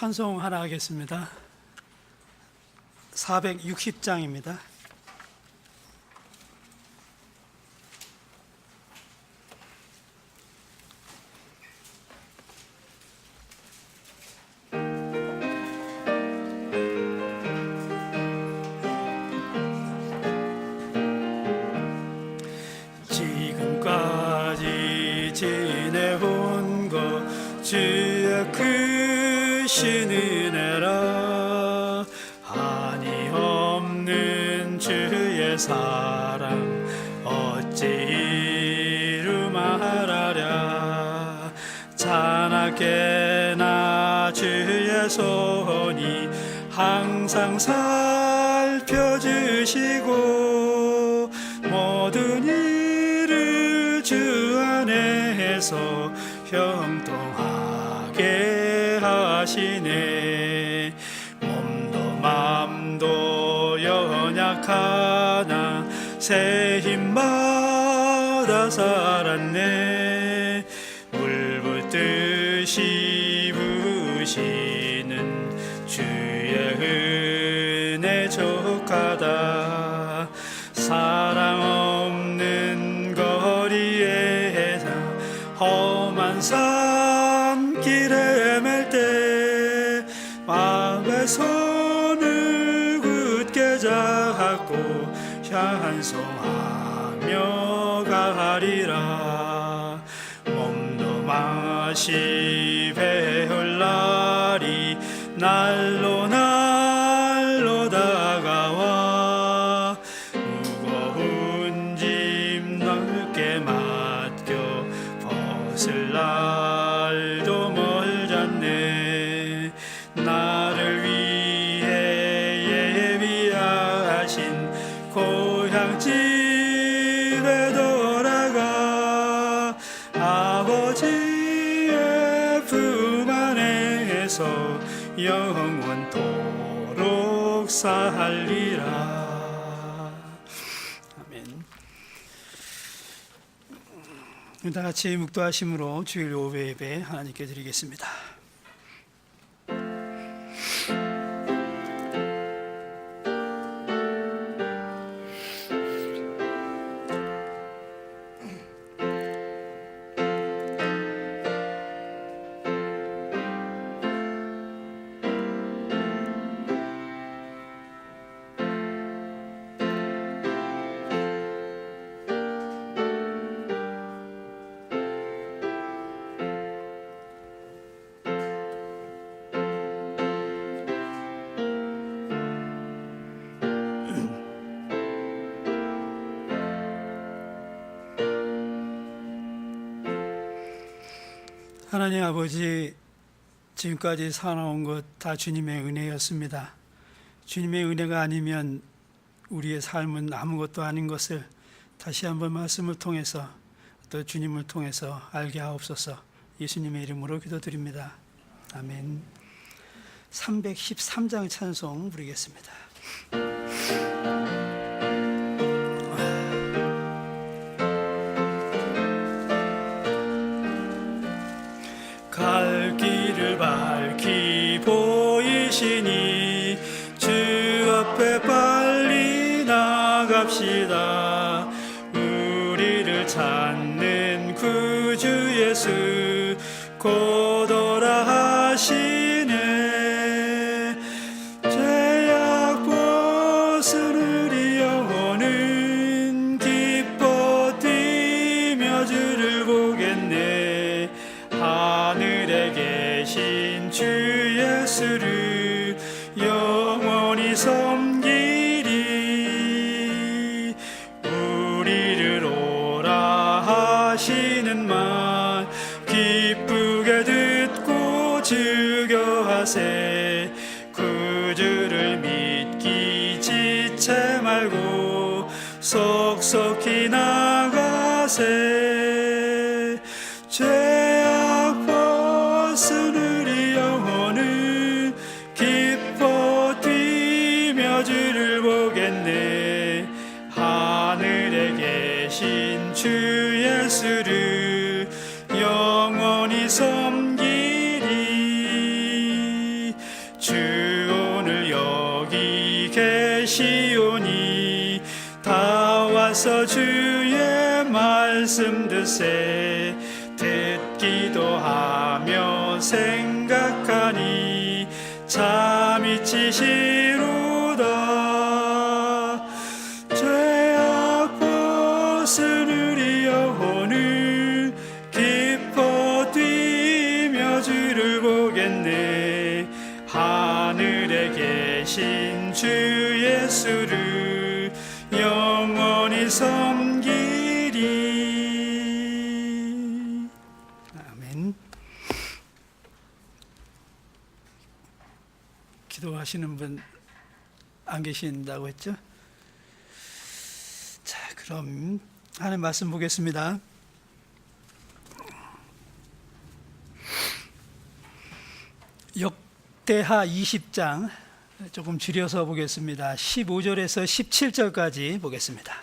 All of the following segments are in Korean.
찬송 하나 하겠습니다. 460장입니다. 지금까지 지내온 것 주의 크신 은혜라. 한이 없는 주의 사랑 어찌 이루 말하랴. 자나깨나 주의 손이 항상 살펴주시고 모든 일을 주 안에서 형통하게 하시네. 몸도 마음도 연약하나 새 힘마다 살았네. 물 붓듯이 부으시는 주의 은혜 족하다. 사랑 없는 거리에서 험한 산길에 맬 때 마음의 손을 굳게 잡고 찬송하며 가리라. 몸도 마시 배울 날이 날로 날로 다가와. 무거운 짐 넓게 맡겨 벗을 날도 멀잖네. 나를 위해 예비하신 고향집에 돌아가 아버지의 품 안에서 영원토록 살리라. 아멘. 다 같이 묵도하심으로 주일 오후의 예배 하나님께 드리겠습니다. 하나님 아버지, 지금까지 살아온 것 다 주님의 은혜였습니다. 주님의 은혜가 아니면 우리의 삶은 아무것도 아닌 것을 다시 한번 말씀을 통해서 또 주님을 통해서 알게 하옵소서. 예수님의 이름으로 기도드립니다. 아멘. 313장 찬송 부르겠습니다. 갈 길을 밝히 보이시니 주 앞에 빨리 나갑시다. 우리를 찾는 구주 예수 곧 오라 하시네. 죄악 벗은 우리 영혼은 기뻐 뛰며 주를 보겠네. 하늘에 계신 주 예수를 영원히 섬기리. 우리를 오라 하시는 말 기쁘게 듣고 즐겨하세. 구주를 믿기 지체 말고 속속히 나가세. 죄악 벗은 우리 영혼은 기뻐 뛰며 주를 보겠네. 하늘에 계신 주 예수를 영원히 섬기리. 계시오니 다 와서 주의 말씀 듣세. 듣기도 하며 생각하니 잠이 치시로다. 죄악 벗은 우리 영혼을 기뻐 뛰며 주를 보겠네. 하늘에 계신 주 예수를 영원히 섬기리. 아멘. 기도하시는 분 안 계신다고 했죠? 자, 그럼 하나님 말씀 보겠습니다. 역대하 20장 조금 줄여서 보겠습니다. 15절에서 17절까지 보겠습니다.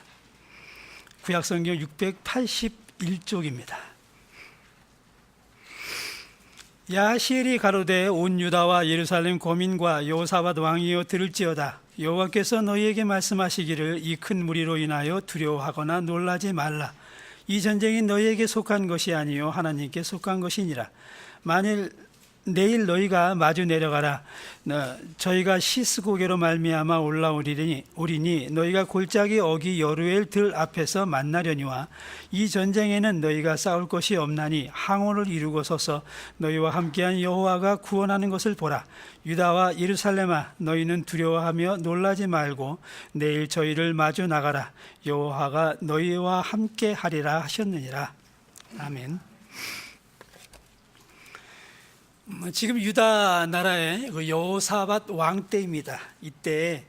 구약성경 681쪽입니다. 야시엘이 가로되 온 유다와 예루살렘 거민과 여호사밧 왕이여 들을지어다. 여호와께서 너희에게 말씀하시기를 이 큰 무리로 인하여 두려워하거나 놀라지 말라. 이 전쟁이 너희에게 속한 것이 아니요 하나님께 속한 것이니라. 만일 내일 너희가 마주 내려가라. 저희가 시스고개로 말미암아 올라오리니 너희가 골짜기 어기 여루엘 들 앞에서 만나려니와 이 전쟁에는 너희가 싸울 것이 없나니 항원을 이루고 서서 너희와 함께한 여호와가 구원하는 것을 보라. 유다와 예루살렘아 너희는 두려워하며 놀라지 말고 내일 저희를 마주 나가라. 여호와가 너희와 함께 하리라 하셨느니라. 아멘. 지금 유다 나라의 그 여호사밧 왕 때입니다. 이때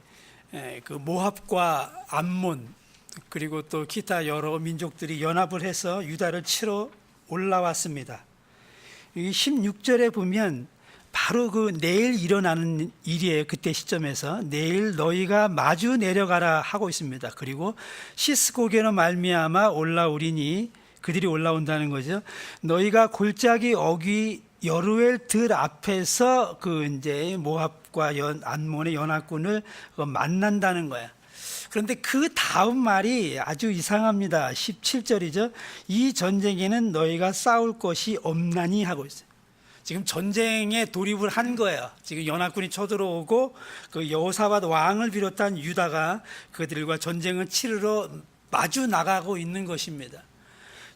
그 모압과 암몬 그리고 또 기타 여러 민족들이 연합을 해서 유다를 치러 올라왔습니다. 16절에 보면 바로 그 내일 일어나는 일이에요. 그때 시점에서 내일 너희가 마주 내려가라 하고 있습니다. 그리고 시스고게로 말미암아 올라오리니 그들이 올라온다는 거죠. 너희가 골짜기 어귀 여루엘 들 앞에서 그 이제 모압과 암몬의 연합군을 만난다는 거야. 그런데 그 다음 말이 아주 이상합니다. 17절이죠. 이 전쟁에는 너희가 싸울 것이 없나니 하고 있어요. 지금 전쟁에 돌입을 한 거예요. 지금 연합군이 쳐들어오고 그 여호사밧 왕을 비롯한 유다가 그들과 전쟁을 치르러 마주 나가고 있는 것입니다.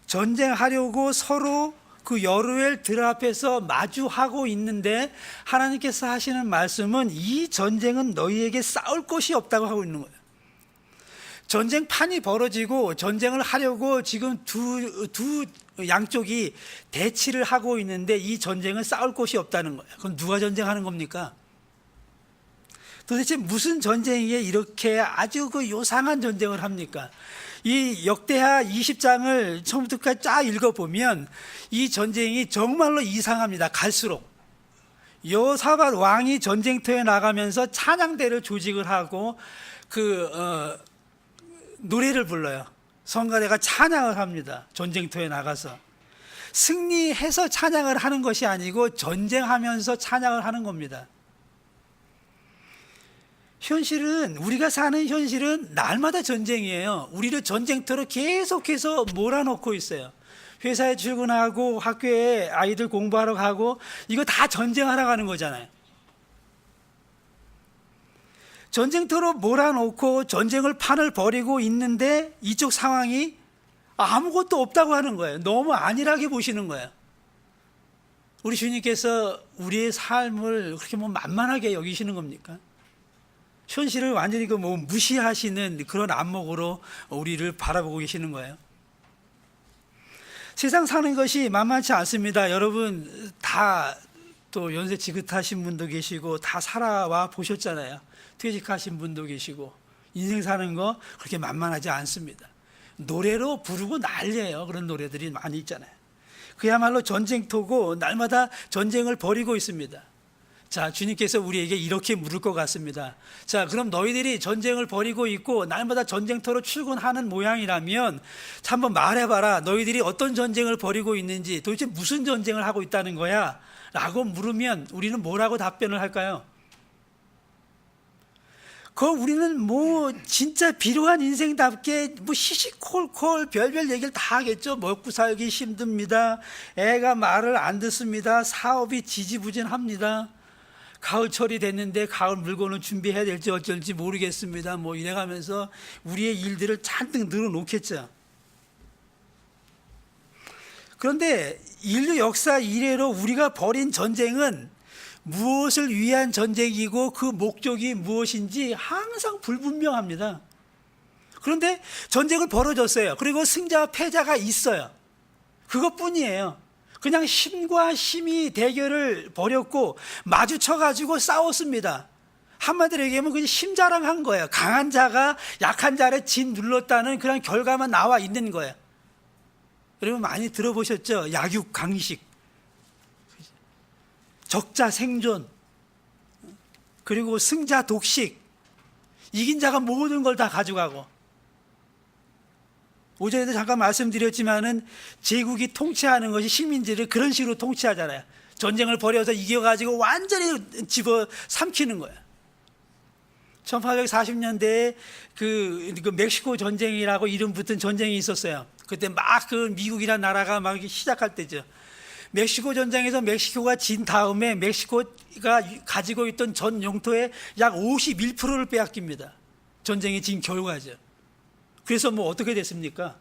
전쟁하려고 서로 그 여루엘 들 앞에서 마주하고 있는데 하나님께서 하시는 말씀은 이 전쟁은 너희에게 싸울 것이 없다고 하고 있는 거예요. 전쟁판이 벌어지고 전쟁을 하려고 지금 두 양쪽이 대치를 하고 있는데 이 전쟁은 싸울 곳이 없다는 거예요. 그럼 누가 전쟁하는 겁니까? 도대체 무슨 전쟁이에 이렇게 아주 그 요상한 전쟁을 합니까? 이 역대하 20장을 처음부터까지 쫙 읽어보면 이 전쟁이 정말로 이상합니다. 갈수록 여호사밧 왕이 전쟁터에 나가면서 찬양대를 조직을 하고 노래를 불러요. 성가대가 찬양을 합니다. 전쟁터에 나가서 승리해서 찬양을 하는 것이 아니고 전쟁하면서 찬양을 하는 겁니다. 현실은 우리가 사는 현실은 날마다 전쟁이에요. 우리를 전쟁터로 계속해서 몰아넣고 있어요. 회사에 출근하고 학교에 아이들 공부하러 가고 이거 다 전쟁하러 가는 거잖아요. 전쟁터로 몰아넣고 전쟁을 판을 벌이고 있는데 이쪽 상황이 아무것도 없다고 하는 거예요. 너무 안일하게 보시는 거예요. 우리 주님께서 우리의 삶을 그렇게 만만하게 여기시는 겁니까? 현실을 완전히 무시하시는 그런 안목으로 우리를 바라보고 계시는 거예요. 세상 사는 것이 만만치 않습니다. 여러분 다 또 연세 지긋하신 분도 계시고 다 살아와 보셨잖아요. 퇴직하신 분도 계시고 인생 사는 거 그렇게 만만하지 않습니다. 노래로 부르고 난리예요. 그런 노래들이 많이 있잖아요. 그야말로 전쟁터고 날마다 전쟁을 벌이고 있습니다. 자, 주님께서 우리에게 이렇게 물을 것 같습니다. 자, 그럼 너희들이 전쟁을 벌이고 있고 날마다 전쟁터로 출근하는 모양이라면 한번 말해봐라. 너희들이 어떤 전쟁을 벌이고 있는지, 도대체 무슨 전쟁을 하고 있다는 거야? 라고 물으면 우리는 뭐라고 답변을 할까요? 우리는 뭐 진짜 비루한 인생답게 뭐 시시콜콜 별별 얘기를 다 하겠죠. 먹고 살기 힘듭니다. 애가 말을 안 듣습니다. 사업이 지지부진합니다. 가을철이 됐는데 가을 물건을 준비해야 될지 어쩔지 모르겠습니다. 뭐 이래가면서 우리의 일들을 잔뜩 늘어놓겠죠. 그런데 인류 역사 이래로 우리가 벌인 전쟁은 무엇을 위한 전쟁이고 그 목적이 무엇인지 항상 불분명합니다. 그런데 전쟁을 벌어졌어요. 그리고 승자와 패자가 있어요. 그것뿐이에요. 그냥 힘과 힘이 대결을 벌였고 마주쳐가지고 싸웠습니다. 한마디로 얘기하면 그냥 힘자랑한 거예요. 강한 자가 약한 자를 짓눌렀다는 그런 결과만 나와 있는 거예요. 여러분 많이 들어보셨죠? 약육강식, 적자 생존, 그리고 승자 독식. 이긴 자가 모든 걸 다 가져가고, 오전에도 잠깐 말씀드렸지만은 제국이 통치하는 것이 시민들을 그런 식으로 통치하잖아요. 전쟁을 벌여서 이겨가지고 완전히 집어 삼키는 거예요. 1840년대에 그 멕시코 전쟁이라고 이름 붙은 전쟁이 있었어요. 그때 막 그 미국이라는 나라가 막 시작할 때죠. 멕시코 전쟁에서 멕시코가 진 다음에 멕시코가 가지고 있던 전 영토의 약 51%를 빼앗깁니다. 전쟁이 진 결과죠. 그래서 뭐 어떻게 됐습니까?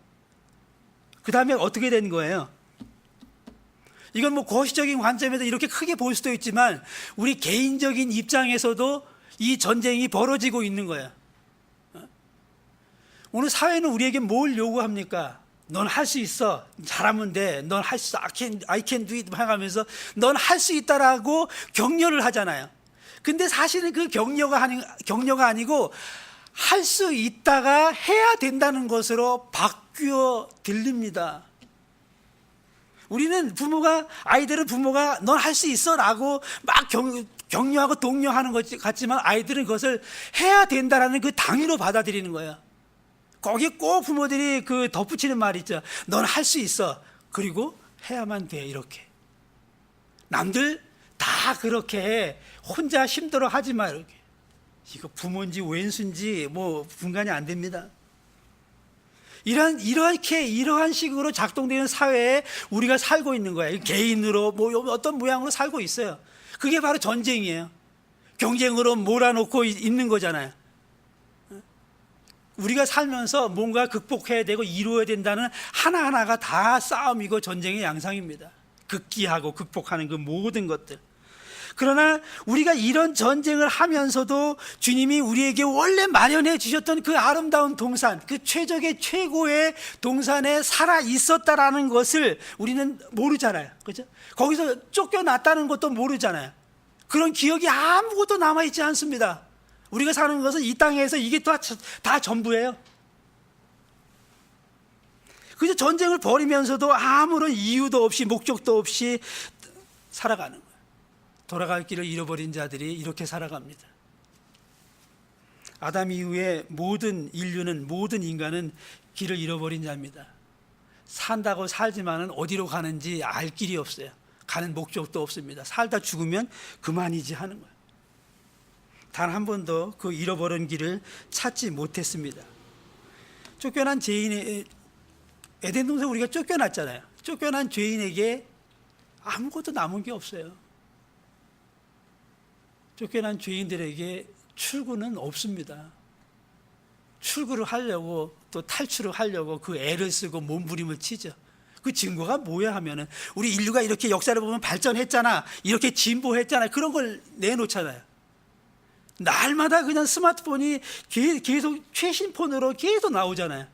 그 다음에 어떻게 된 거예요? 이건 뭐 거시적인 관점에서 이렇게 크게 볼 수도 있지만 우리 개인적인 입장에서도 이 전쟁이 벌어지고 있는 거예요. 오늘 사회는 우리에게 뭘 요구합니까? 넌 할 수 있어. 잘하면 돼. 넌 할 수, I can do it 하면서 넌 할 수 있다라고 격려를 하잖아요. 근데 사실은 그 격려가 아니고 할 수 있다가 해야 된다는 것으로 바뀌어 들립니다. 우리는 아이들은 부모가 넌 할 수 있어 라고 막 격려하고 독려하는 것 같지만 아이들은 그것을 해야 된다라는 그 당위로 받아들이는 거예요. 거기에 꼭 부모들이 그 덧붙이는 말이 있죠. 넌 할 수 있어. 그리고 해야만 돼. 이렇게. 남들 다 그렇게 해. 혼자 힘들어 하지 마. 이렇게. 이거 부모인지 왼수인지 뭐 분간이 안 됩니다. 이러한 식으로 작동되는 사회에 우리가 살고 있는 거예요. 개인으로 뭐 어떤 모양으로 살고 있어요. 그게 바로 전쟁이에요. 경쟁으로 몰아놓고 있는 거잖아요. 우리가 살면서 뭔가 극복해야 되고 이루어야 된다는 하나하나가 다 싸움이고 전쟁의 양상입니다. 극기하고 극복하는 그 모든 것들. 그러나 우리가 이런 전쟁을 하면서도 주님이 우리에게 원래 마련해 주셨던 그 아름다운 동산, 그 최적의 최고의 동산에 살아 있었다라는 것을 우리는 모르잖아요. 그렇죠? 거기서 쫓겨났다는 것도 모르잖아요. 그런 기억이 아무것도 남아있지 않습니다. 우리가 사는 것은 이 땅에서 이게 다 전부예요. 그래서 전쟁을 벌이면서도 아무런 이유도 없이 목적도 없이 살아가는 거예요. 돌아갈 길을 잃어버린 자들이 이렇게 살아갑니다. 아담 이후에 모든 인간은 길을 잃어버린 자입니다. 산다고 살지만은 어디로 가는지 알 길이 없어요. 가는 목적도 없습니다. 살다 죽으면 그만이지 하는 거예요. 단 한 번도 그 잃어버린 길을 찾지 못했습니다. 쫓겨난 죄인의 에덴 동산 우리가 쫓겨났잖아요. 쫓겨난 죄인에게 아무것도 남은 게 없어요. 쫓겨난 죄인들에게 출구는 없습니다. 출구를 하려고 또 탈출을 하려고 그 애를 쓰고 몸부림을 치죠. 그 증거가 뭐야 하면은 우리 인류가 이렇게 역사를 보면 발전했잖아, 이렇게 진보했잖아, 그런 걸 내놓잖아요. 날마다 그냥 스마트폰이 계속 최신 폰으로 계속 나오잖아요.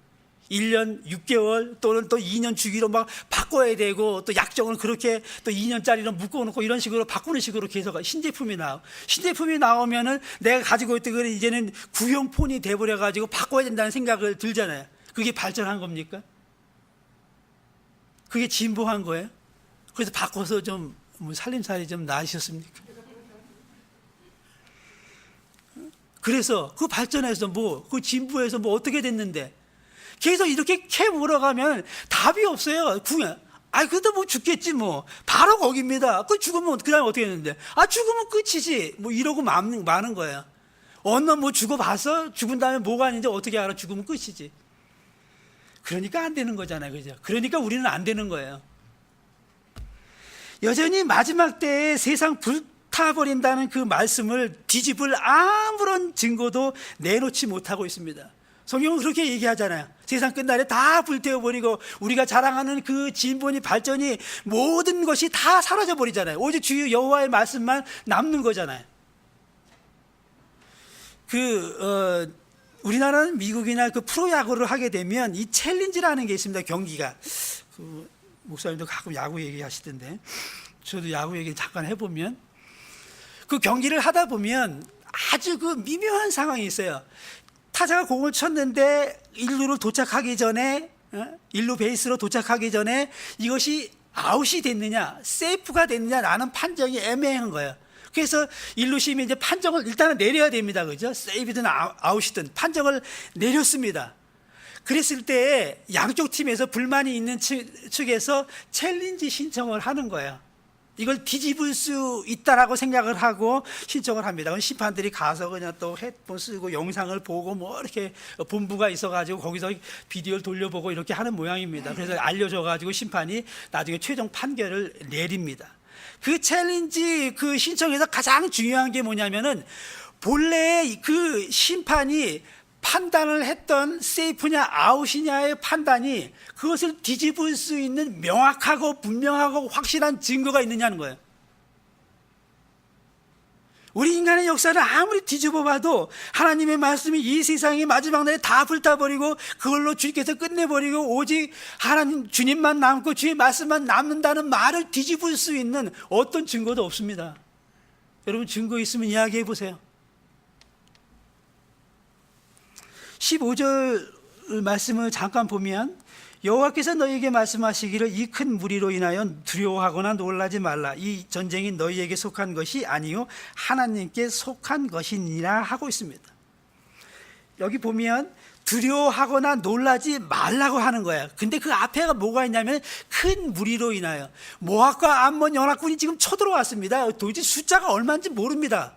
1년 6개월 또는 또 2년 주기로 막 바꿔야 되고 또 약정을 그렇게 또 2년짜리로 묶어놓고 이런 식으로 바꾸는 식으로 계속 신제품이 나오면은 내가 가지고 있던 건 이제는 구형 폰이 돼버려가지고 바꿔야 된다는 생각을 들잖아요. 그게 발전한 겁니까? 그게 진보한 거예요? 그래서 바꿔서 좀 뭐 살림살이 좀 나으셨습니까? 그래서 그 발전해서 그 진보해서 어떻게 됐는데 계속 이렇게 캐 물어가면 답이 없어요. 그래도 뭐 죽겠지 뭐. 바로 거기입니다. 그 죽으면 그 다음에 어떻게 했는데? 죽으면 끝이지. 뭐 이러고 마는 거예요. 너 뭐 죽어봤어? 죽은 다음에 뭐가 있는지 어떻게 알아? 죽으면 끝이지. 그러니까 안 되는 거잖아요. 그죠? 그러니까 우리는 안 되는 거예요. 여전히 마지막 때에 세상 불타버린다는 그 말씀을 뒤집을 아무런 증거도 내놓지 못하고 있습니다. 성경은 그렇게 얘기하잖아요. 세상 끝날에 다 불태워버리고 우리가 자랑하는 그 진본이 발전이 모든 것이 다 사라져버리잖아요. 오직 주 여호와의 말씀만 남는 거잖아요. 우리나라는 미국이나 그 프로야구를 하게 되면 이 챌린지라는 게 있습니다. 경기가. 목사님도 가끔 야구 얘기하시던데 저도 야구 얘기 잠깐 해보면 그 경기를 하다 보면 아주 그 미묘한 상황이 있어요. 타자가 공을 쳤는데 1루로 도착하기 전에 1루 베이스로 도착하기 전에 이것이 아웃이 됐느냐 세이프가 됐느냐라는 판정이 애매한 거예요. 그래서 1루 심이 이제 판정을 일단은 내려야 됩니다. 그죠? 세이브든 아웃이든 판정을 내렸습니다. 그랬을 때 양쪽 팀에서 불만이 있는 측에서 챌린지 신청을 하는 거예요. 이걸 뒤집을 수 있다라고 생각을 하고 신청을 합니다. 심판들이 가서 그냥 또 헤드폰 쓰고 영상을 보고 뭐 이렇게 본부가 있어가지고 거기서 비디오를 돌려보고 이렇게 하는 모양입니다. 그래서 알려줘가지고 심판이 나중에 최종 판결을 내립니다. 그 챌린지 그 신청에서 가장 중요한 게 뭐냐면은 본래 그 심판이 판단을 했던 세이프냐 아웃이냐의 판단이 그것을 뒤집을 수 있는 명확하고 분명하고 확실한 증거가 있느냐는 거예요. 우리 인간의 역사를 아무리 뒤집어 봐도 하나님의 말씀이 이 세상이 마지막 날에 다 불타버리고 그걸로 주님께서 끝내버리고 오직 하나님 주님만 남고 주의 말씀만 남는다는 말을 뒤집을 수 있는 어떤 증거도 없습니다. 여러분 증거 있으면 이야기해 보세요. 15절 말씀을 잠깐 보면 여호와께서 너희에게 말씀하시기를 이 큰 무리로 인하여 두려워하거나 놀라지 말라. 이 전쟁이 너희에게 속한 것이 아니요 하나님께 속한 것이니라 하고 있습니다. 여기 보면 두려워하거나 놀라지 말라고 하는 거예요. 근데 그 앞에가 뭐가 있냐면 큰 무리로 인하여 모압과 암몬 연합군이 지금 쳐들어왔습니다. 도대체 숫자가 얼마인지 모릅니다.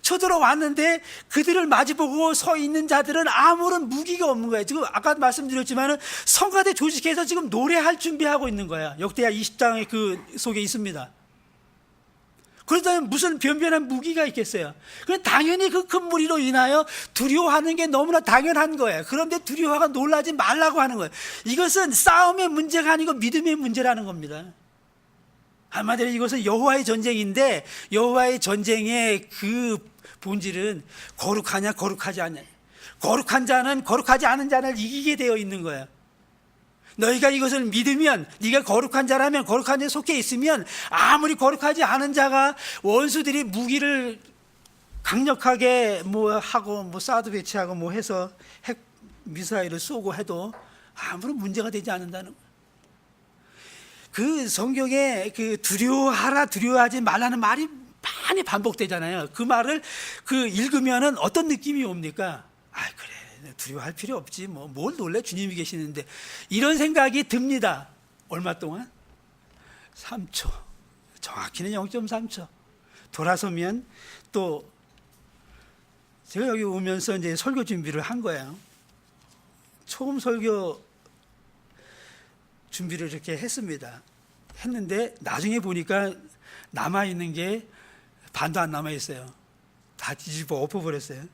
쳐들어왔는데 그들을 마주보고 서 있는 자들은 아무런 무기가 없는 거예요. 지금 아까 말씀드렸지만 성가대 조직해서 지금 노래할 준비하고 있는 거야. 역대하 20장의 그 속에 있습니다. 그렇다면 무슨 변변한 무기가 있겠어요? 당연히 그 큰 무리로 인하여 두려워하는 게 너무나 당연한 거예요. 그런데 두려워하고 놀라지 말라고 하는 거예요. 이것은 싸움의 문제가 아니고 믿음의 문제라는 겁니다. 한마디로 이것은 여호와의 전쟁인데 여호와의 전쟁의 그 본질은 거룩하냐 거룩하지 않냐. 거룩한 자는 거룩하지 않은 자를 이기게 되어 있는 거예요. 너희가 이것을 믿으면 네가 거룩한 자라면 거룩한 자에 속해 있으면 아무리 거룩하지 않은 자가 원수들이 무기를 강력하게 뭐 하고 뭐 사드 배치하고 뭐 해서 핵 미사일을 쏘고 해도 아무런 문제가 되지 않는다는 거예요. 그 성경에 그 두려워하라 두려워하지 말라는 말이 많이 반복되잖아요. 그 말을 그 읽으면은 어떤 느낌이 옵니까? 그래 두려워할 필요 없지 뭐 뭘 놀래 주님이 계시는데 이런 생각이 듭니다. 얼마 동안? 3초 정확히는 0.3초 돌아서면 또 제가 여기 오면서 이제 설교 준비를 한 거예요. 처음 설교 준비를 이렇게 했습니다. 했는데 나중에 보니까 남아있는 게 반도 안 남아있어요. 다 뒤집어 엎어버렸어요.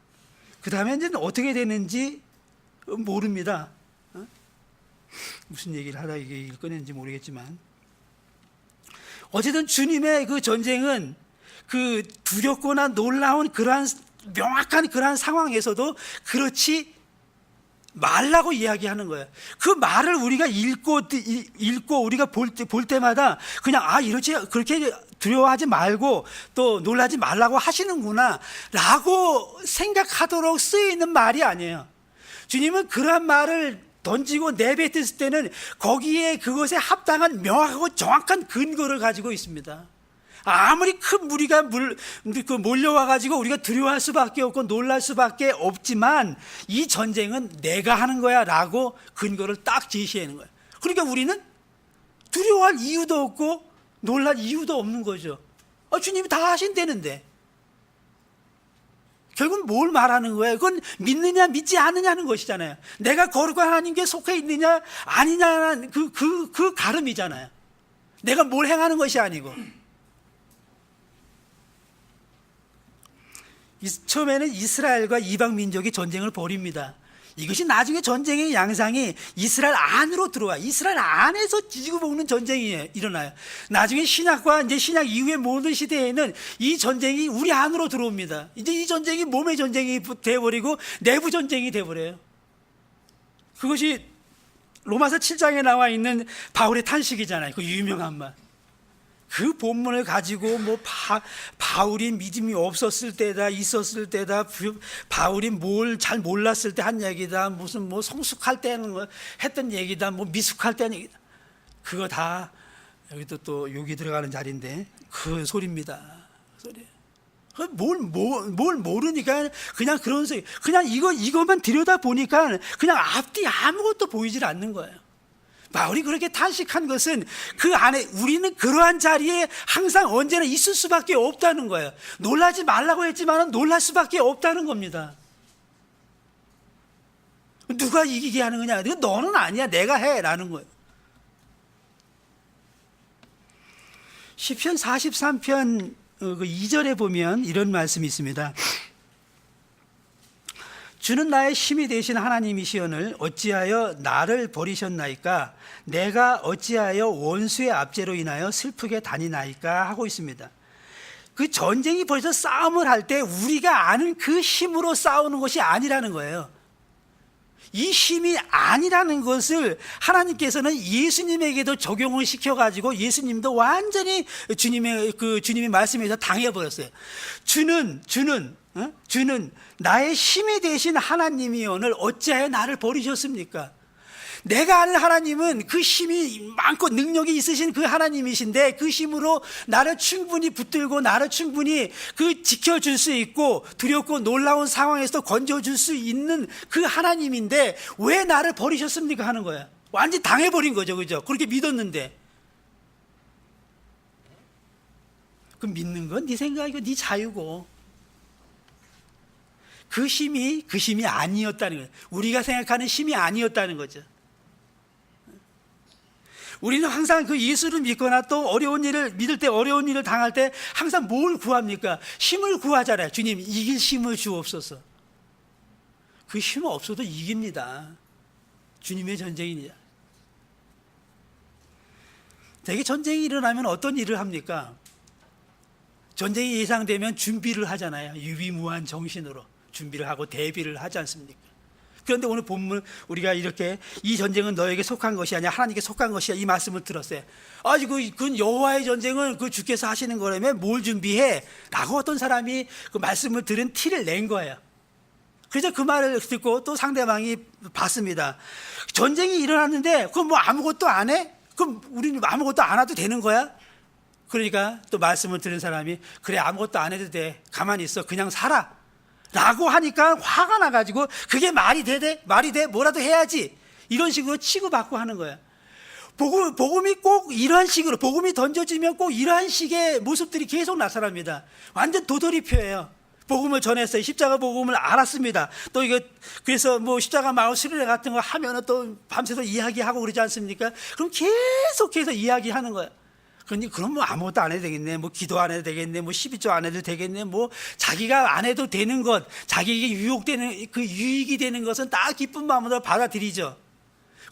그 다음에 이제 어떻게 되는지 모릅니다. 무슨 얘기를 하다 이게 꺼냈는지 모르겠지만 어쨌든 주님의 그 전쟁은 그 두렵거나 놀라운 그러한 명확한 그러한 상황에서도 그렇지 말라고 이야기하는 거예요. 그 말을 우리가 읽고 우리가 볼 때마다 그냥 이렇지 그렇게 두려워하지 말고 또 놀라지 말라고 하시는구나 라고 생각하도록 쓰이는 말이 아니에요. 주님은 그런 말을 던지고 내뱉을 때는 거기에 그것에 합당한 명확하고 정확한 근거를 가지고 있습니다. 아무리 큰 무리가 몰려와가지고 우리가 두려워할 수밖에 없고 놀랄 수밖에 없지만 이 전쟁은 내가 하는 거야 라고 근거를 딱 제시하는 거예요. 그러니까 우리는 두려워할 이유도 없고 놀랄 이유도 없는 거죠. 주님이 다 하신다는데. 결국은 뭘 말하는 거예요? 그건 믿느냐 믿지 않느냐는 것이잖아요. 내가 거룩한 하나님께 속해 있느냐 아니냐는 그 가름이잖아요. 내가 뭘 행하는 것이 아니고. 처음에는 이스라엘과 이방 민족이 전쟁을 벌입니다. 이것이 나중에 전쟁의 양상이 이스라엘 안으로 들어와 이스라엘 안에서 지지고 볶는 전쟁이 일어나요. 나중에 신약과 이제 신약 이후의 모든 시대에는 이 전쟁이 우리 안으로 들어옵니다. 이제 이 전쟁이 몸의 전쟁이 되어버리고 내부 전쟁이 되어버려요. 그것이 로마서 7장에 나와 있는 바울의 탄식이잖아요. 그 유명한 말. 그 본문을 가지고 뭐 바울이 믿음이 없었을 때다, 있었을 때다, 바울이 뭘 잘 몰랐을 때 한 얘기다, 무슨 뭐 성숙할 때는 뭐 했던 얘기다, 뭐 미숙할 때는 얘기다. 그거 다 여기도 또 욕이 들어가는 자리인데 그 소리입니다. 소리. 뭘 모르니까 그냥 그런 소리. 그냥 이것만 들여다 보니까 그냥 앞뒤 아무것도 보이질 않는 거예요. 바울이 그렇게 탄식한 것은 그 안에 우리는 그러한 자리에 항상 언제나 있을 수밖에 없다는 거예요. 놀라지 말라고 했지만 놀랄 수밖에 없다는 겁니다. 누가 이기게 하는 거냐? 너는 아니야, 내가 해 라는 거예요. 시편 43편 2절에 보면 이런 말씀이 있습니다. 주는 나의 힘이 되신 하나님이시오늘 어찌하여 나를 버리셨나이까? 내가 어찌하여 원수의 압제로 인하여 슬프게 다니나이까? 하고 있습니다. 그 전쟁이 벌써 싸움을 할 때 우리가 아는 그 힘으로 싸우는 것이 아니라는 거예요. 이 힘이 아니라는 것을 하나님께서는 예수님에게도 적용을 시켜가지고 예수님도 완전히 주님의 말씀에서 당해버렸어요. 주는 나의 힘이 되신 하나님이오늘 어찌하여 나를 버리셨습니까? 내가 아는 하나님은 그 힘이 많고 능력이 있으신 그 하나님이신데 그 힘으로 나를 충분히 붙들고 나를 충분히 지켜줄 수 있고 두렵고 놀라운 상황에서 건져줄 수 있는 그 하나님인데 왜 나를 버리셨습니까? 하는 거야. 완전히 당해버린 거죠. 그죠? 그렇게 믿었는데. 그럼 믿는 건 네 생각이고 네 자유고. 그 힘이 아니었다는 거예요. 우리가 생각하는 힘이 아니었다는 거죠. 우리는 항상 그 예수를 믿거나 또 어려운 일을 믿을 때 어려운 일을 당할 때 항상 뭘 구합니까? 힘을 구하잖아요. 주님 이길 힘을 주옵소서. 그 힘 없어도 이깁니다. 주님의 전쟁이냐. 대개 전쟁이 일어나면 어떤 일을 합니까? 전쟁이 예상되면 준비를 하잖아요. 유비무한 정신으로 준비를 하고 대비를 하지 않습니까? 그런데 오늘 본문 우리가 이렇게 이 전쟁은 너에게 속한 것이 아니야 하나님께 속한 것이야 이 말씀을 들었어요. 그 여호와의 전쟁은 그 주께서 하시는 거라면 뭘 준비해? 라고 어떤 사람이 그 말씀을 들은 티를 낸 거예요. 그래서 그 말을 듣고 또 상대방이 봤습니다. 전쟁이 일어났는데 그럼 뭐 아무것도 안 해? 그럼 우리는 아무것도 안 해도 되는 거야? 그러니까 또 말씀을 들은 사람이 그래 아무것도 안 해도 돼. 가만히 있어. 그냥 살아. 라고 하니까 화가 나가지고 그게 말이 돼? 말이 돼? 뭐라도 해야지. 이런 식으로 치고받고 하는 거야. 복음이 꼭 이러한 식으로 복음이 던져지면 꼭 이러한 식의 모습들이 계속 나타납니다. 완전 도돌이표예요. 복음을 전했어요. 십자가 복음을 알았습니다. 또 이거 그래서 뭐 십자가 마을 수련회 같은 거 하면은 또 밤새서 이야기하고 그러지 않습니까? 그럼 계속해서 이야기하는 거야. 그럼 뭐 아무것도 안 해도 되겠네. 뭐 기도 안 해도 되겠네. 뭐 12조 안 해도 되겠네. 뭐 자기가 안 해도 되는 것, 자기에게 유혹되는 그 유익이 되는 것은 다 기쁜 마음으로 받아들이죠.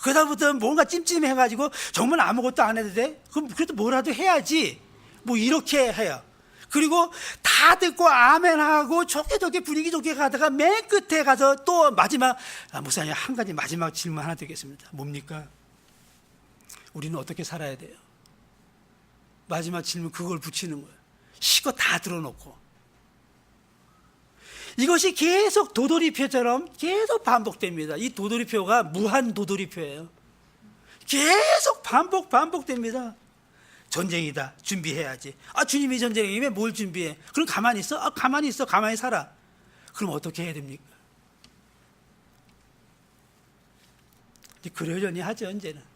그다음부터 뭔가 찜찜해가지고 정말 아무것도 안 해도 돼? 그럼 그래도 뭐라도 해야지. 뭐 이렇게 해요. 그리고 다 듣고 아멘하고 좋게 분위기 좋게 가다가 맨 끝에 가서 또 마지막 목사님 한 가지 마지막 질문 하나 드리겠습니다. 뭡니까? 우리는 어떻게 살아야 돼요? 마지막 질문 그걸 붙이는 거예요. 시거 다 들어놓고. 이것이 계속 도돌이표처럼 계속 반복됩니다. 이 도돌이표가 무한 도돌이표예요. 계속 반복됩니다. 전쟁이다. 준비해야지. 주님이 전쟁이면 뭘 준비해? 그럼 가만히 있어? 가만히 있어. 가만히 살아. 그럼 어떻게 해야 됩니까? 그러려니 하죠, 이제는.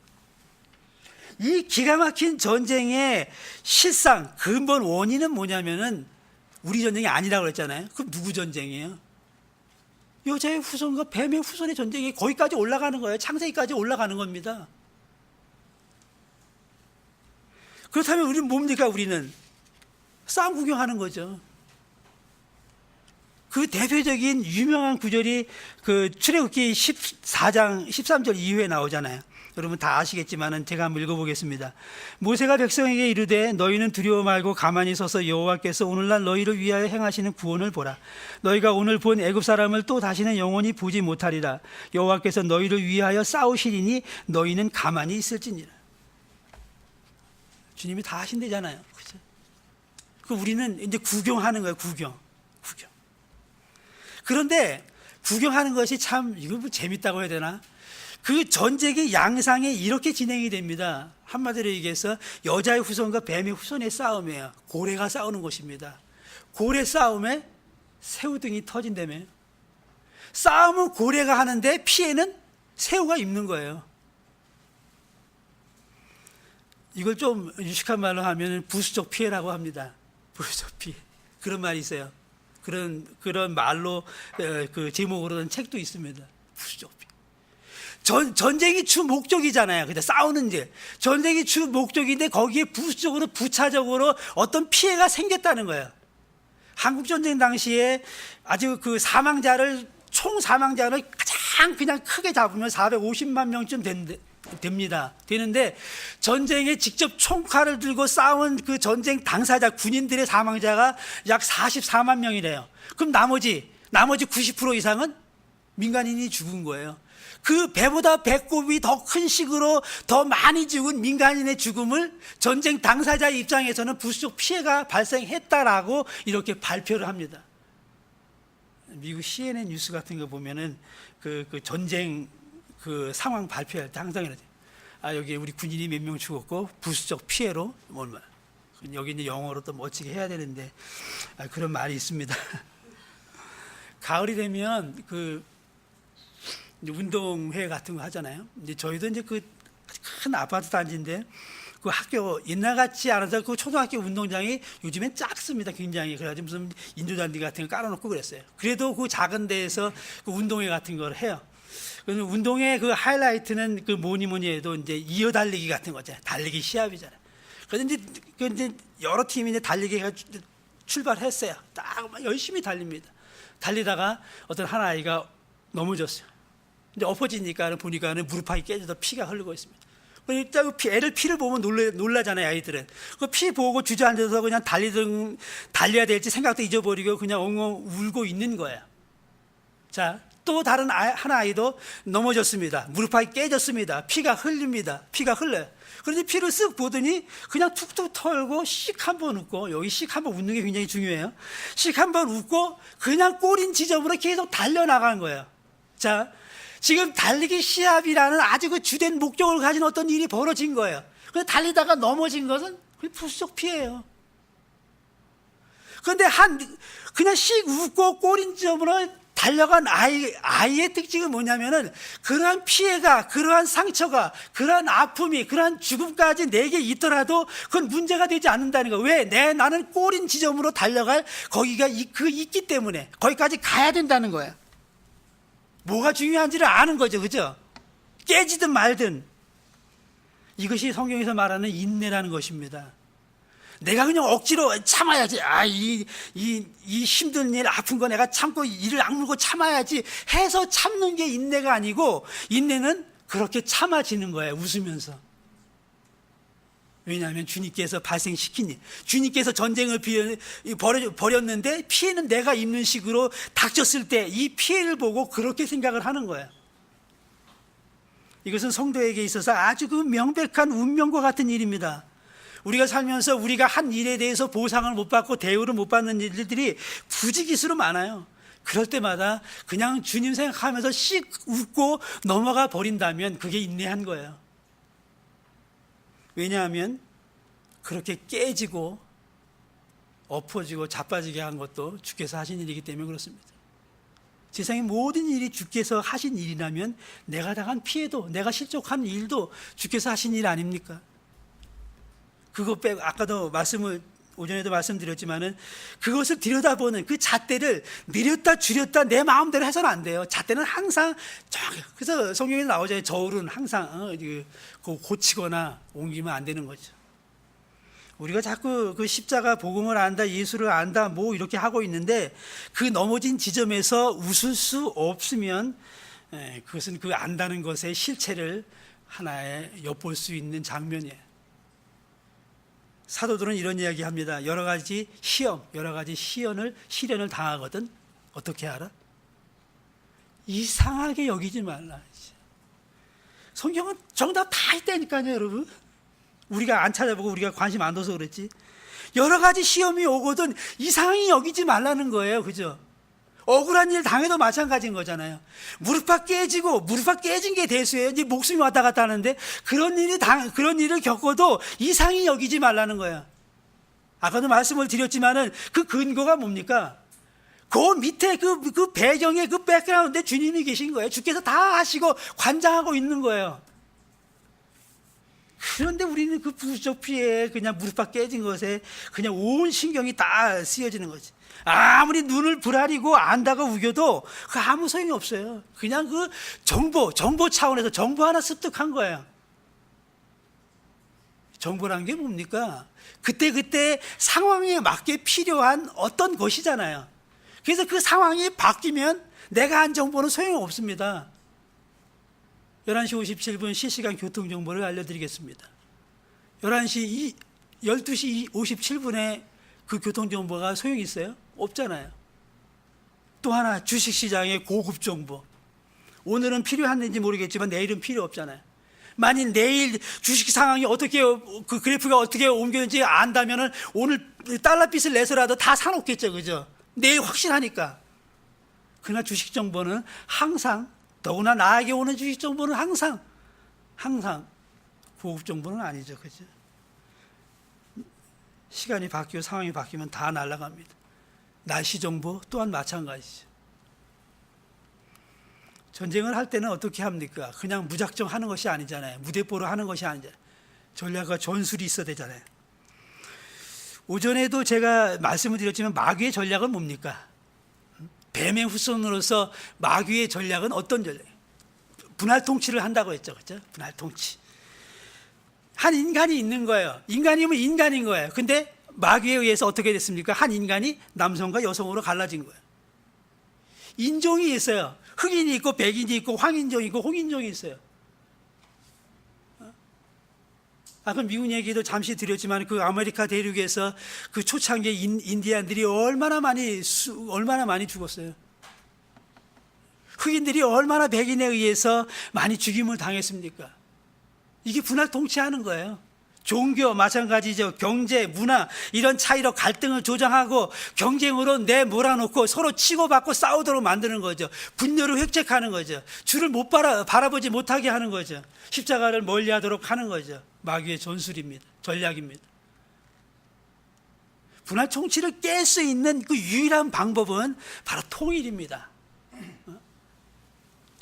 이 기가 막힌 전쟁의 실상, 근본 원인은 뭐냐면은 우리 전쟁이 아니라고 그랬잖아요. 그럼 누구 전쟁이에요? 여자의 후손과 뱀의 후손의 전쟁이 거기까지 올라가는 거예요. 창세기까지 올라가는 겁니다. 그렇다면 우리는 뭡니까? 우리는 싸움 구경하는 거죠. 그 대표적인 유명한 구절이 그 출애굽기 14장 13절 이후에 나오잖아요. 여러분 다 아시겠지만은 제가 한번 읽어보겠습니다. 모세가 백성에게 이르되 너희는 두려워 말고 가만히 서서 여호와께서 오늘날 너희를 위하여 행하시는 구원을 보라. 너희가 오늘 본 애굽 사람을 또 다시는 영원히 보지 못하리라. 여호와께서 너희를 위하여 싸우시리니 너희는 가만히 있을지니라. 주님이 다 하신대잖아요. 그죠? 그 우리는 이제 구경하는 거예요. 구경. 그런데 구경하는 것이 참 이거 뭐 재밌다고 해야 되나? 그 전쟁의 양상이 이렇게 진행이 됩니다. 한마디로 얘기해서 여자의 후손과 뱀의 후손의 싸움이에요. 고래가 싸우는 것입니다. 고래 싸움에 새우등이 터진다며요. 싸움은 고래가 하는데 피해는 새우가 입는 거예요. 이걸 좀 유식한 말로 하면 부수적 피해라고 합니다. 부수적 피해. 그런 말이 있어요. 그런 말로 그 제목으로는 책도 있습니다. 부수적 피해. 전쟁이 주 목적이잖아요. 그죠? 싸우는 게. 전쟁이 주 목적인데 거기에 부수적으로 부차적으로 어떤 피해가 생겼다는 거예요. 한국전쟁 당시에 아주 그 총 사망자를 가장 그냥 크게 잡으면 450만 명쯤 됩니다. 되는데 전쟁에 직접 총칼을 들고 싸운 그 전쟁 당사자 군인들의 사망자가 약 44만 명이래요. 그럼 나머지 90% 이상은 민간인이 죽은 거예요. 그 배보다 배꼽이 더 큰 식으로 더 많이 죽은 민간인의 죽음을 전쟁 당사자의 입장에서는 부수적 피해가 발생했다라고 이렇게 발표를 합니다. 미국 CNN 뉴스 같은 거 보면은 그 전쟁 그 상황 발표할 때 항상 이러죠. 여기 우리 군인이 몇 명 죽었고 부수적 피해로 얼마. 여기 이제 영어로 또 멋지게 해야 되는데 그런 말이 있습니다. 가을이 되면 그 이제 운동회 같은 거 하잖아요. 이제 저희도 이제 그 큰 아파트 단지인데 그 학교 옛날 같지 않아서 그 초등학교 운동장이 요즘엔 작습니다. 굉장히. 그래가지고 무슨 인조잔디 같은 거 깔아놓고 그랬어요. 그래도 그 작은 데에서 그 운동회 같은 걸 해요. 그래서 운동회 그 하이라이트는 그 뭐니 해도 이제 이어 달리기 같은 거잖아요. 달리기 시합이잖아요. 그래서 이제 여러 팀이 이제 달리기가 출발했어요. 딱 열심히 달립니다. 달리다가 어떤 한 아이가 넘어졌어요. 이제 엎어지니까 보니까는 무릎팍이 깨져서 피가 흐르고 있습니다. 그러니까 애를 피를 보면 놀라잖아요, 아이들은. 그 피 보고 주저앉아서 그냥 달려야 될지 생각도 잊어버리고 그냥 엉엉 울고 있는 거예요. 자, 또 다른 한 아이도 넘어졌습니다. 무릎팍이 깨졌습니다. 피가 흘립니다. 피가 흘러요. 그런데 피를 쓱 보더니 그냥 툭툭 털고 씩 한번 웃고, 여기 씩 한번 웃는 게 굉장히 중요해요. 씩 한번 웃고 그냥 꼬린 지점으로 계속 달려나간 거예요. 자, 지금 달리기 시합이라는 아주 그 주된 목적을 가진 어떤 일이 벌어진 거예요. 그런데 달리다가 넘어진 것은 부수적 피해예요. 그런데 그냥 씩 웃고 꼬린 지점으로 달려간 아이의 특징은 뭐냐면은 그러한 피해가, 그러한 상처가, 그러한 아픔이, 그러한 죽음까지 내게 있더라도 그건 문제가 되지 않는다는 거예요. 왜? 나는 꼬린 지점으로 달려갈 거기가 있기 때문에 거기까지 가야 된다는 거예요. 뭐가 중요한지를 아는 거죠. 그죠? 깨지든 말든. 이것이 성경에서 말하는 인내라는 것입니다. 내가 그냥 억지로 참아야지. 이 힘든 일, 아픈 거 내가 참고 이를 악물고 참아야지 해서 참는 게 인내가 아니고, 인내는 그렇게 참아지는 거예요. 웃으면서. 왜냐하면 주님께서 발생시킨 일, 주님께서 전쟁을 벌였는데 피해는 내가 입는 식으로 닥쳤을 때 이 피해를 보고 그렇게 생각을 하는 거예요. 이것은 성도에게 있어서 아주 그 명백한 운명과 같은 일입니다. 우리가 살면서 우리가 한 일에 대해서 보상을 못 받고 대우를 못 받는 일들이 부지기수로 많아요. 그럴 때마다 그냥 주님 생각하면서 씩 웃고 넘어가 버린다면 그게 인내한 거예요. 왜냐하면 그렇게 깨지고 엎어지고 자빠지게 한 것도 주께서 하신 일이기 때문에 그렇습니다. 세상의 모든 일이 주께서 하신 일이라면 내가 당한 피해도, 내가 실족한 일도 주께서 하신 일 아닙니까? 그거 빼고 아까도 말씀을 오전에도 말씀드렸지만은 그것을 들여다보는 그 잣대를 늘렸다 줄였다 내 마음대로 해서는 안 돼요. 잣대는 항상 그래서 성경에 나오잖아요. 저울은 항상 고치거나 옮기면 안 되는 거죠. 우리가 자꾸 그 십자가 복음을 안다, 예수를 안다, 뭐 이렇게 하고 있는데 그 넘어진 지점에서 웃을 수 없으면 그것은 그 안다는 것의 실체를 하나에 엿볼 수 있는 장면이에요. 사도들은 이런 이야기 합니다. 여러 가지 시험, 여러 가지 시련을 당하거든. 어떻게 알아? 이상하게 여기지 말라. 성경은 정답 다 있다니까요, 여러분. 우리가 안 찾아보고 우리가 관심 안 둬서 그랬지. 여러 가지 시험이 오거든 이상히 여기지 말라는 거예요. 그죠? 억울한 일 당해도 마찬가지인 거잖아요. 무릎팍 깨진 게 대수예요. 이제 목숨이 왔다 갔다 하는데 그런 일을 겪어도 이상히 여기지 말라는 거예요. 아까도 말씀을 드렸지만은 그 근거가 뭡니까? 그 밑에 그 배경에 그 백그라운드에 주님이 계신 거예요. 주께서 다 하시고 관장하고 있는 거예요. 그런데 우리는 그 부적 피해 그냥 무릎팍 깨진 것에 그냥 온 신경이 다 쓰여지는 거지. 아무리 눈을 부라리고 안다고 우겨도 그 아무 소용이 없어요. 그냥 그 정보 차원에서 정보 하나 습득한 거예요. 정보란 게 뭡니까? 그때 상황에 맞게 필요한 어떤 것이잖아요. 그래서 그 상황이 바뀌면 내가 한 정보는 소용이 없습니다. 11시 57분 실시간 교통정보를 알려드리겠습니다. 12시 57분에 그 교통정보가 소용이 있어요? 없잖아요. 또 하나 주식시장의 고급 정보. 오늘은 필요한지 모르겠지만 내일은 필요 없잖아요. 만일 내일 주식 상황이 어떻게 그 그래프가 어떻게 옮겨는지 안다면은 오늘 달러빚을 내서라도 다 사놓겠죠, 그죠? 내일 확실하니까. 그러나 주식 정보는 항상 더구나 나에게 오는 주식 정보는 항상 고급 정보는 아니죠, 그죠? 시간이 바뀌고 상황이 바뀌면 다 날아갑니다. 날씨 정보 또한 마찬가지죠. 전쟁을 할 때는 어떻게 합니까? 그냥 무작정 하는 것이 아니잖아요. 무대포로 하는 것이 아니잖아요. 전략과 전술이 있어야 되잖아요. 오전에도 제가 말씀을 드렸지만 마귀의 전략은 뭡니까? 뱀의 후손으로서 마귀의 전략은 어떤 전략이에요? 분할 통치를 한다고 했죠, 그렇죠? 분할 통치. 한 인간이 있는 거예요. 인간이면 인간인 거예요. 근데 마귀에 의해서 어떻게 됐습니까? 한 인간이 남성과 여성으로 갈라진 거예요. 인종이 있어요. 흑인이 있고 백인이 있고 황인종이 있고 홍인종이 있어요. 아까 미국 얘기도 잠시 드렸지만 그 아메리카 대륙에서 그 초창기에 인디안들이 얼마나 많이 죽었어요. 흑인들이 얼마나 백인에 의해서 많이 죽임을 당했습니까? 이게 분할 통치하는 거예요. 종교 마찬가지죠. 경제, 문화 이런 차이로 갈등을 조장하고 경쟁으로 내몰아놓고 서로 치고받고 싸우도록 만드는 거죠. 분열을 획책하는 거죠. 주를 못 바라보지 못하게 하는 거죠. 십자가를 멀리하도록 하는 거죠. 마귀의 전술입니다. 전략입니다. 분할 통치를 깰 수 있는 그 유일한 방법은 바로 통일입니다.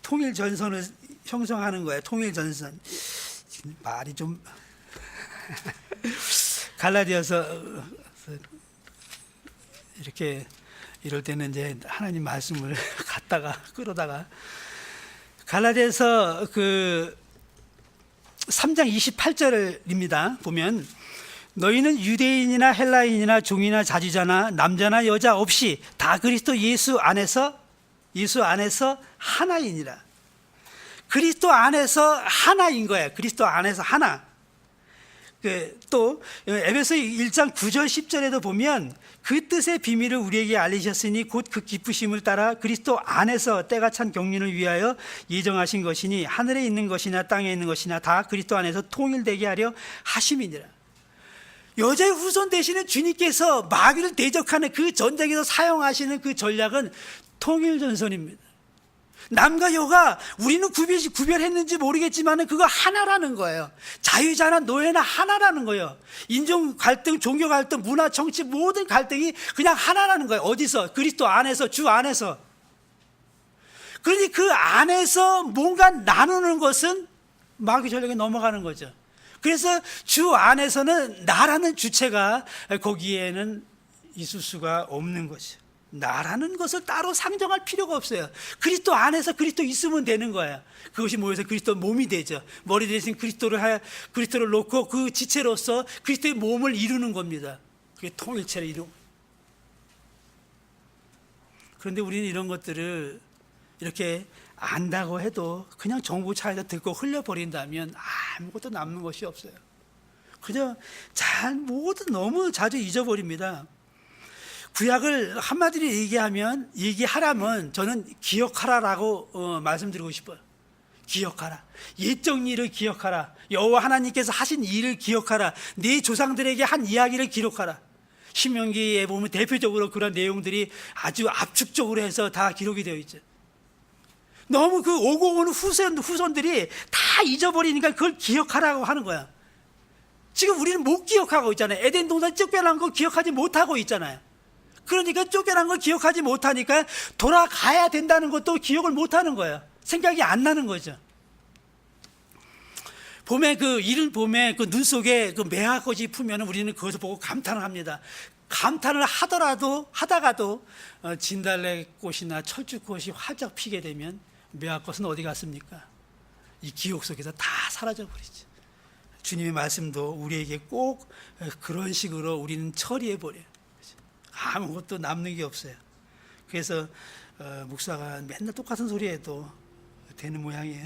통일 전선을 형성하는 거예요. 통일 전선. 말이 좀 갈라디아서 이렇게 이럴 때는 이제 하나님 말씀을 갖다가 끌어다가 갈라디아서 그 3장 28절입니다. 보면 너희는 유대인이나 헬라인이나 종이나 자주자나 남자나 여자 없이 다 그리스도 예수 안에서 하나이니라. 그리스도 안에서 하나인 거예요. 그리스도 안에서 하나. 또 에베소 1장 9절 10절에도 보면 그 뜻의 비밀을 우리에게 알리셨으니 곧 그 기쁘심을 따라 그리스도 안에서 때가 찬 경륜을 위하여 예정하신 것이니 하늘에 있는 것이나 땅에 있는 것이나 다 그리스도 안에서 통일되게 하려 하심이니라. 여자의 후손 되시는 주님께서 마귀를 대적하는 그 전쟁에서 사용하시는 그 전략은 통일전선입니다. 남과 여가 우리는 구별했는지 모르겠지만 그거 하나라는 거예요. 자유자나 노예나 하나라는 거예요. 인종 갈등, 종교 갈등, 문화, 정치 모든 갈등이 그냥 하나라는 거예요. 어디서? 그리스도 안에서, 주 안에서. 그러니 그 안에서 뭔가 나누는 것은 마귀 전략에 넘어가는 거죠. 그래서 주 안에서는 나라는 주체가 거기에는 있을 수가 없는 거죠. 나라는 것을 따로 상정할 필요가 없어요. 그리스도 안에서 그리스도 있으면 되는 거예요. 그것이 모여서 그리스도 몸이 되죠. 머리 대신 그리스도를 놓고 그 지체로서 그리스도의 몸을 이루는 겁니다. 그게 통일체를 이루고. 그런데 우리는 이런 것들을 이렇게 안다고 해도 그냥 정부 차에서 듣고 흘려버린다면 아무것도 남는 것이 없어요. 그냥 모두 너무 자주 잊어버립니다. 구약을 한마디로 얘기하라면 저는 기억하라라고 말씀드리고 싶어요. 기억하라. 옛적 일을 기억하라. 여호와 하나님께서 하신 일을 기억하라. 네 조상들에게 한 이야기를 기록하라. 신명기에 보면 대표적으로 그런 내용들이 아주 압축적으로 해서 다 기록이 되어 있죠. 너무 그 오고 오는 후손들이 다 잊어버리니까 그걸 기억하라고 하는 거야. 지금 우리는 못 기억하고 있잖아요. 에덴 동산 쫓겨난 거 기억하지 못하고 있잖아요. 그러니까 쫓겨난 걸 기억하지 못하니까 돌아가야 된다는 것도 기억을 못하는 거예요. 생각이 안 나는 거죠. 이른 봄에 그 눈 속에 그 매화꽃이 피면 우리는 그것을 보고 감탄을 합니다. 감탄을 하다가도 진달래꽃이나 철쭉꽃이 활짝 피게 되면 매화꽃은 어디 갔습니까? 이 기억 속에서 다 사라져 버리죠. 주님의 말씀도 우리에게 꼭 그런 식으로 우리는 처리해 버려요. 아무것도 남는 게 없어요. 그래서 목사가 맨날 똑같은 소리 해도 되는 모양이에요.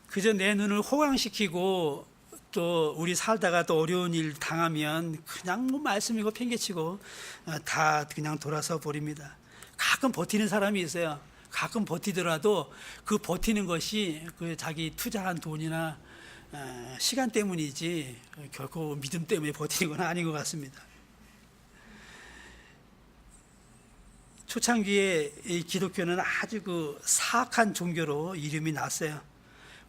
그저 내 눈을 호강시키고 또 우리 살다가 또 어려운 일 당하면 그냥 뭐 말씀이고 팽개치고 다 그냥 돌아서 버립니다. 가끔 버티는 사람이 있어요. 가끔 버티더라도 그 버티는 것이 그 자기 투자한 돈이나 시간 때문이지 결코 믿음 때문에 버티는 건 아닌 것 같습니다. 초창기에 이 기독교는 아주 그 사악한 종교로 이름이 났어요.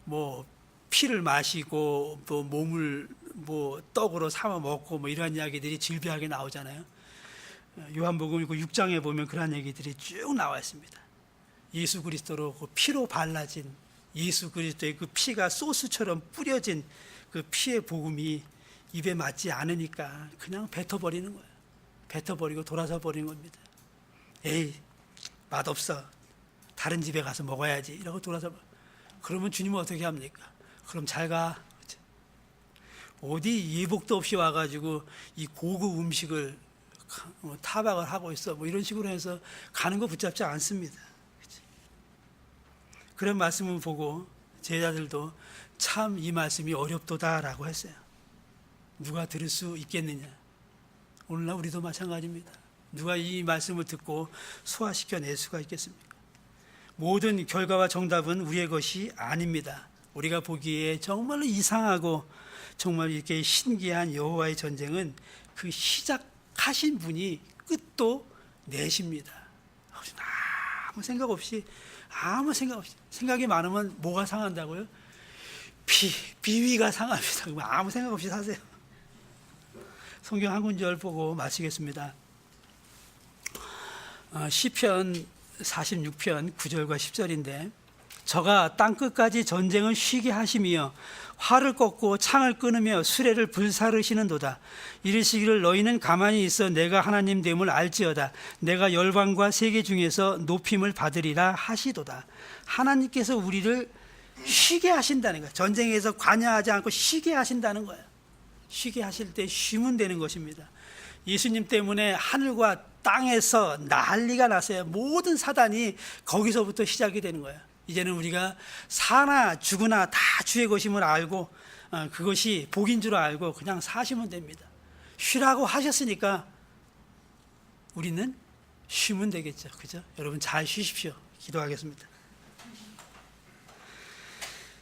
뭐 피를 마시고 또 몸을 뭐 떡으로 삼아 먹고 뭐 이런 이야기들이 질비하게 나오잖아요. 요한복음 6장에 보면 그런 얘기들이 쭉 나와 있습니다. 예수 그리스도로 그 피로 발라진 예수 그리스도의 그 피가 소스처럼 뿌려진 그 피의 복음이 입에 맞지 않으니까 그냥 뱉어버리는 거예요. 뱉어버리고 돌아서 버리는 겁니다. 에이, 맛없어. 다른 집에 가서 먹어야지. 이러고 돌아서. 그러면 주님은 어떻게 합니까? 그럼 잘 가. 어디 예복도 없이 와가지고 이 고급 음식을 타박을 하고 있어. 뭐 이런 식으로 해서 가는 거 붙잡지 않습니다. 그런 말씀을 보고 제자들도 참 이 말씀이 어렵도다라고 했어요. 누가 들을 수 있겠느냐? 오늘날 우리도 마찬가지입니다. 누가 이 말씀을 듣고 소화시켜낼 수가 있겠습니까? 모든 결과와 정답은 우리의 것이 아닙니다. 우리가 보기에 정말로 이상하고 정말 이렇게 신기한 여호와의 전쟁은 그 시작하신 분이 끝도 내십니다. 아무 생각 없이 생각이 많으면 뭐가 상한다고요? 비위가 상합니다. 그러면 아무 생각 없이 사세요. 성경 한 구절 보고 마치겠습니다. 시편 46편 9절과 10절인데 저가 땅끝까지 전쟁을 쉬게 하시며 활을 꺾고 창을 끊으며 수레를 불사르시는도다. 이르시기를 너희는 가만히 있어 내가 하나님 됨을 알지어다. 내가 열방과 세계 중에서 높임을 받으리라 하시도다. 하나님께서 우리를 쉬게 하신다는 거예요. 전쟁에서 관여하지 않고 쉬게 하신다는 거예요. 쉬게 하실 때 쉬면 되는 것입니다. 예수님 때문에 하늘과 땅에서 난리가 났어요. 모든 사단이 거기서부터 시작이 되는 거예요. 이제는 우리가 사나 죽으나 다 주의 것임을 알고 그것이 복인 줄 알고 그냥 사시면 됩니다. 쉬라고 하셨으니까 우리는 쉬면 되겠죠. 그죠? 여러분 잘 쉬십시오. 기도하겠습니다.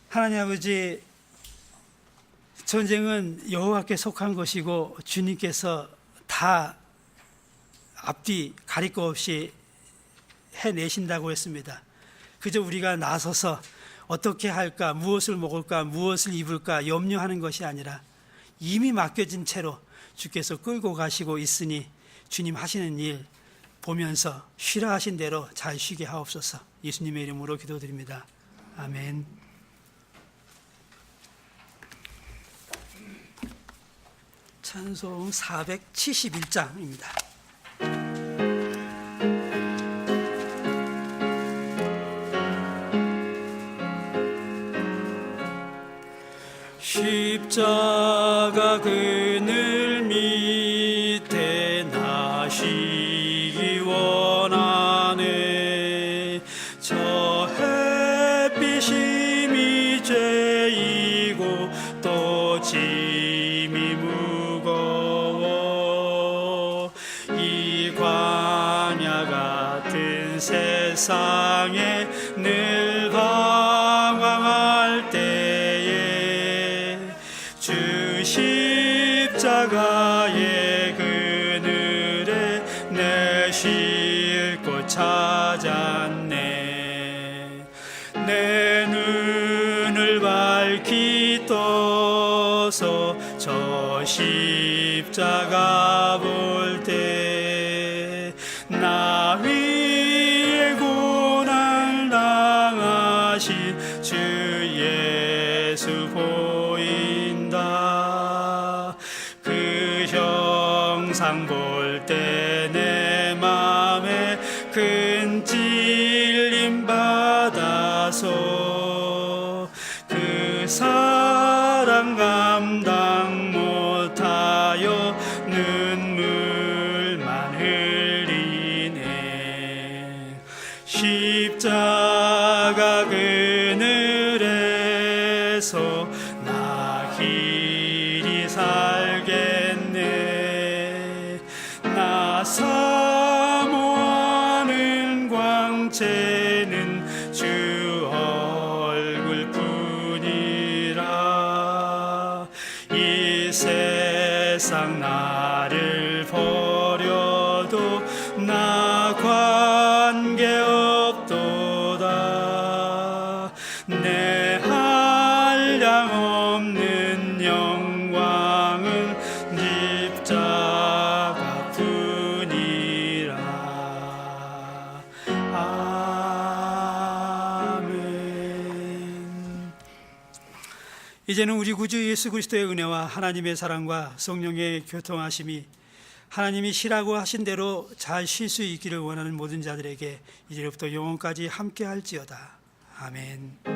하나님 아버지, 전쟁은 여호와께 속한 것이고 주님께서 다 앞뒤 가릴 거 없이 해내신다고 했습니다. 그저 우리가 나서서 어떻게 할까, 무엇을 먹을까, 무엇을 입을까 염려하는 것이 아니라 이미 맡겨진 채로 주께서 끌고 가시고 있으니 주님 하시는 일 보면서 쉬라 하신 대로 잘 쉬게 하옵소서. 예수님의 이름으로 기도드립니다. 아멘. 찬송 471장입니다. 십자가 그늘 밑에 나시기 원하네. 저 햇빛이 미죄이고 또 짐이 무거워. 이 광야 같은 세상에 늘 방황할 때에 주 십자가의 그늘에 내 쉴 곳 찾았네. 내 눈을 밝히 떠서 저 십자가 볼 때 나 위에 고난 당하신 주 예수 보인다. 그 형상 볼 때 내 맘에 큰 찔림 받아서 그 사랑 감당 못하여 눈물만 흘리네. 십자가 그늘에서 나 길이 살겠네. 나 사모하는 광채는 주 얼굴뿐이라. 이 세상 나를 버려도 나 관계없도다. 내 한량 없는 영광은 십자가 뿐이라. 아멘. 이제는 우리 구주 예수 그리스도의 은혜와 하나님의 사랑과 성령의 교통하심이 하나님이 쉬라고 하신 대로 잘 쉴 수 있기를 원하는 모든 자들에게 이제부터 영원까지 함께 할지어다. 아멘.